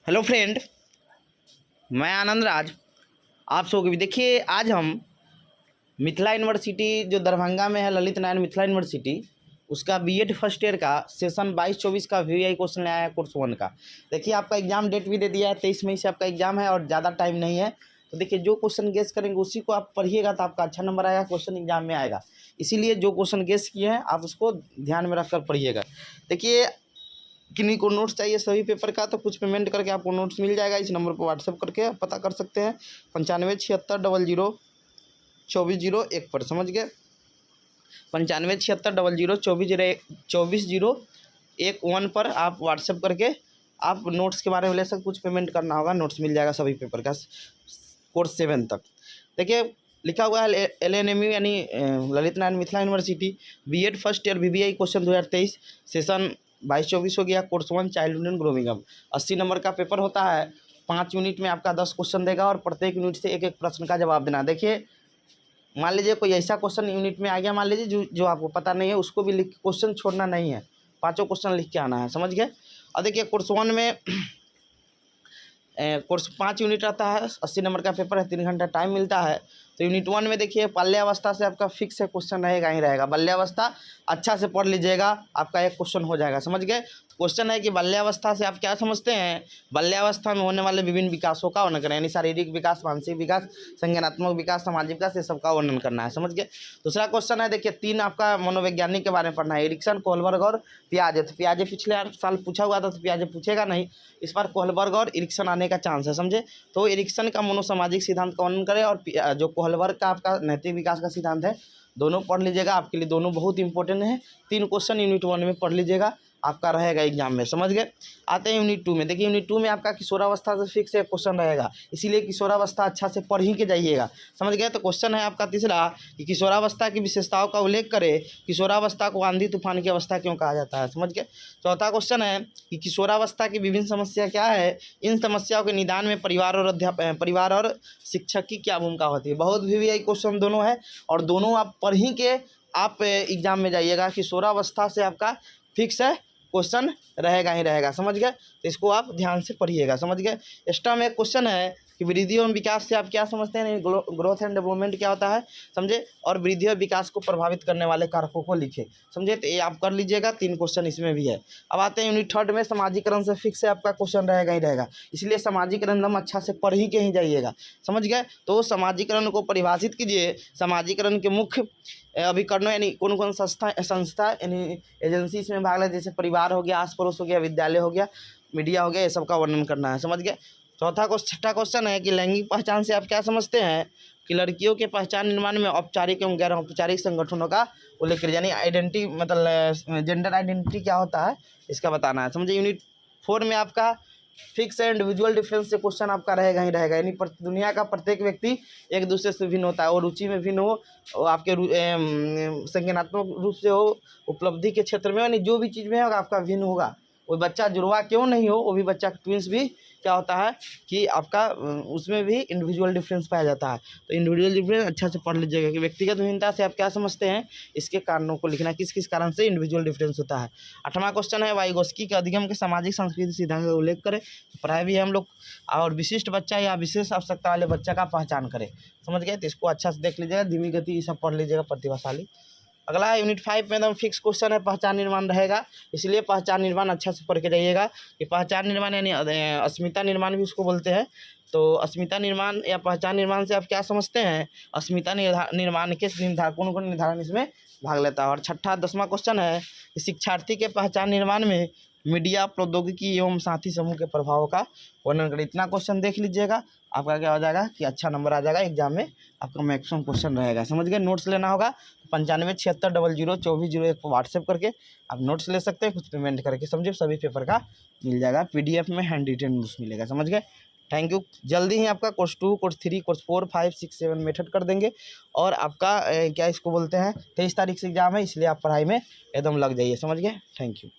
Hello friend, मैं आनंद राज। आप सबको भी देखिए, आज हम मिथिला यूनिवर्सिटी जो दरभंगा में है, ललित नारायण मिथिला यूनिवर्सिटी, उसका बीएड फर्स्ट ईयर का सेशन 22-24 का वीआई क्वेश्चन आया है कोर्स 1 का। देखिए, आपका एग्जाम डेट भी दे दिया है, 23 मई से आपका एग्जाम है और ज़्यादा टाइम नहीं है। तो देखिए, जो क्वेश्चन गेस करेंगे उसी को आप पढ़िएगा तो आपका अच्छा नंबर आएगा, क्वेश्चन एग्जाम में आएगा। इसीलिए जो क्वेश्चन गेस किए हैं आप उसको ध्यान में रखकर पढ़िएगा। देखिए, किन्हीं को नोट्स चाहिए सभी पेपर का तो कुछ पेमेंट करके आपको नोट्स मिल जाएगा। इस नंबर पर व्हाट्सएप करके आप पता कर सकते हैं 9576002401 पर। समझ गए? 9576002401 पर आप व्हाट्सएप करके आप नोट्स के बारे में ले सकते। कुछ पेमेंट करना होगा, नोट्स मिल जाएगा सभी पेपर का कोर्स 7 तक। देखिए, लिखा हुआ है LNMU यानी Lalit Narayan Mithila university B Ed first year VBI question 2023 session 22-24 हो गया, course 1 childhood and growing up. 80 number का पेपर होता है। 5 यूनिट में आपका 10 क्वेश्चन देगा और प्रत्येक यूनिट से एक एक प्रश्न का जवाब देना। देखिए, मान लीजिए कोई ऐसा क्वेश्चन यूनिट में आ गया, मान लीजिए जो आपको पता नहीं है, उसको भी लिख क्वेश्चन छोड़ना नहीं है, 5 क्वेश्चन लिख के आना है। समझ गए? और देखिए, कोर्स 1 में कोर्स 5 यूनिट आता है, 80 नंबर का पेपर है, 3 घंटा टाइम मिलता है। तो यूनिट 1 में देखिए, बाल्यावस्था से आपका फिक्स है, क्वेश्चन रहेगा ही रहेगा। बाल्यावस्था अच्छा से पढ़ लीजिएगा, आपका एक क्वेश्चन हो जाएगा। समझ गए? क्वेश्चन है कि बाल्यावस्था से आप क्या समझते हैं? बाल्यावस्था में होने वाले विभिन्न विकासों का वर्णन करें, यानी शारीरिक विकास, मानसिक विकास, संज्ञानात्मक विकास, सामाजिक विकास, ये सबका वर्णन करना है। समझ गए? दूसरा क्वेश्चन है, देखिए 3 आपका मनोवैज्ञानिक के बारे में पढ़ना है, एरिक्सन, कोहलबर्ग और पियाजे। तो पियाजे पिछले साल पूछा हुआ था, तो पियाजे पूछेगा नहीं, इस बार कोहलबर्ग और एरिक्सन आने का चांस है। समझे? तो एरिक्सन का मनोसामाजिक सिद्धांत का वर्णन करें और जो कोहलबर्ग का आपका नैतिक विकास का सिद्धांत है, दोनों पढ़ लीजिएगा। आपके लिए दोनों बहुत इंपॉर्टेंट है। 3 क्वेश्चन यूनिट 1 में पढ़ लीजिएगा, आपका रहेगा एग्जाम में। समझ गए? आते हैं यूनिट 2 में। देखिए, यूनिट 2 में आपका किशोरावस्था से फिक्स एक क्वेश्चन रहेगा, इसीलिए किशोरावस्था अच्छा से पढ़ ही के जाइएगा। समझ गए? तो क्वेश्चन है आपका तीसरा कि किशोरावस्था की विशेषताओं का उल्लेख करें, किशोरावस्था को आंधी तूफान की अवस्था क्यों कहा जाता है। समझ गए? चौथा क्वेश्चन है कि किशोरावस्था की विभिन्न समस्या क्या है, इन समस्याओं के निदान में परिवार और शिक्षक की क्या भूमिका होती है। बहुत VVI क्वेश्चन दोनों है और दोनों आप पढ़ ही के आप एग्जाम में जाइएगा। किशोरावस्था से आपका फिक्स है, क्वेश्चन रहेगा ही रहेगा। समझ गए? तो इसको आप ध्यान से पढ़िएगा। समझ गए? एक्स्ट्रा में एक क्वेश्चन है कि वृद्धि एवं विकास से आप क्या समझते हैं, ग्रोथ एंड डेवलपमेंट क्या होता है। समझे? और वृद्धि और विकास को प्रभावित करने वाले कारकों को लिखे। समझे? तो ये आप कर लीजिएगा, 3 क्वेश्चन इसमें भी है। अब आते हैं यूनिट 3 में, समाजीकरण से फिक्स है, आपका क्वेश्चन रहेगा ही रहेगा, इसलिए समाजीकरण एकदम अच्छा से पढ़ ही के ही जाइएगा। समझ गए? तो समाजीकरण को परिभाषित कीजिए। समाजीकरण के मुख्य अभिकरणों यानी कौन कौन संस्था यानी एजेंसी इसमें भाग ले, जैसे परिवार हो गया, आस पड़ोस हो गया, विद्यालय हो गया, मीडिया हो गया, ये सब का वर्णन करना है। समझ गए? छठा क्वेश्चन है कि लैंगिक पहचान से आप क्या समझते हैं, कि लड़कियों के पहचान निर्माण में औपचारिक एवं गैर औपचारिक संगठनों का उल्लेख करिए, यानी आइडेंटिटी मतलब जेंडर आइडेंटिटी क्या होता है, इसका बताना है। समझिए? यूनिट 4 में आपका फिक्स एंड इंडिविजुअल डिफरेंस से क्वेश्चन आपका रहेगा ही रहेगा, यानी दुनिया का प्रत्येक व्यक्ति एक दूसरे से भिन्न होता है, और रुचि में भिन्न हो, और आपके संज्ञानात्मक रूप से हो, उपलब्धि के क्षेत्र में, यानी जो भी चीज़ में होगा आपका भिन्न होगा। कोई बच्चा जुड़वा क्यों नहीं हो, वो भी बच्चा ट्विंस भी क्या होता है कि आपका उसमें भी इंडिविजुअल डिफरेंस पाया जाता है। तो इंडिविजुअल डिफरेंस अच्छा से पढ़ लीजिएगा कि व्यक्तिगत भिन्नता से आप क्या समझते हैं, इसके कारणों को लिखना, किस किस कारण से इंडिविजुअल डिफरेंस होता है। 8वां क्वेश्चन है वाइगोस्की के अधिगम के सामाजिक सांस्कृतिक सिद्धांत का उल्लेख करें। पढ़ाई भी हम लोग, और विशिष्ट बच्चा या विशेष आवश्यकता वाले बच्चा का पहचान करें। समझ गए? तो इसको अच्छा से देख लीजिएगा, धीमी गति ये सब पढ़ लीजिएगा, प्रतिभाशाली। अगला है यूनिट 5 में एकदम फिक्स क्वेश्चन है, पहचान निर्माण रहेगा, इसलिए पहचान निर्माण अच्छा से पढ़ के जाइएगा। कि पहचान निर्माण यानी अस्मिता निर्माण भी उसको बोलते हैं। तो अस्मिता निर्माण या पहचान निर्माण से आप क्या समझते हैं, अस्मिता निर्माण के निर्धारकों को निर्धारण इसमें भाग लेता है। और 10वां क्वेश्चन है कि शिक्षार्थी के पहचान निर्माण में मीडिया, प्रौद्योगिकी एवं साथी समूह के प्रभावों का वर्णन करें। इतना क्वेश्चन देख लीजिएगा, आपका क्या हो जाएगा कि अच्छा नंबर आ जाएगा एग्जाम में, आपका मैक्सिमम क्वेश्चन रहेगा। समझ गए? नोट्स लेना होगा 9576002401 पर व्हाट्सएप करके आप नोट्स ले सकते हैं, कुछ पेमेंट करके। समझे? सभी पेपर का मिल जाएगा, PDF में हैंड रिटेन नोट्स मिलेगा। समझ गए? Thank you. जल्दी ही आपका कोर्स 2, कोर्स 3, कोर्स 4, 5, 6, 7 मेथड कर देंगे। और आपका क्या इसको बोलते हैं, 23 तारीख से एग्जाम है, इसलिए आप पढ़ाई में एकदम लग जाइए। समझ गए? Thank you.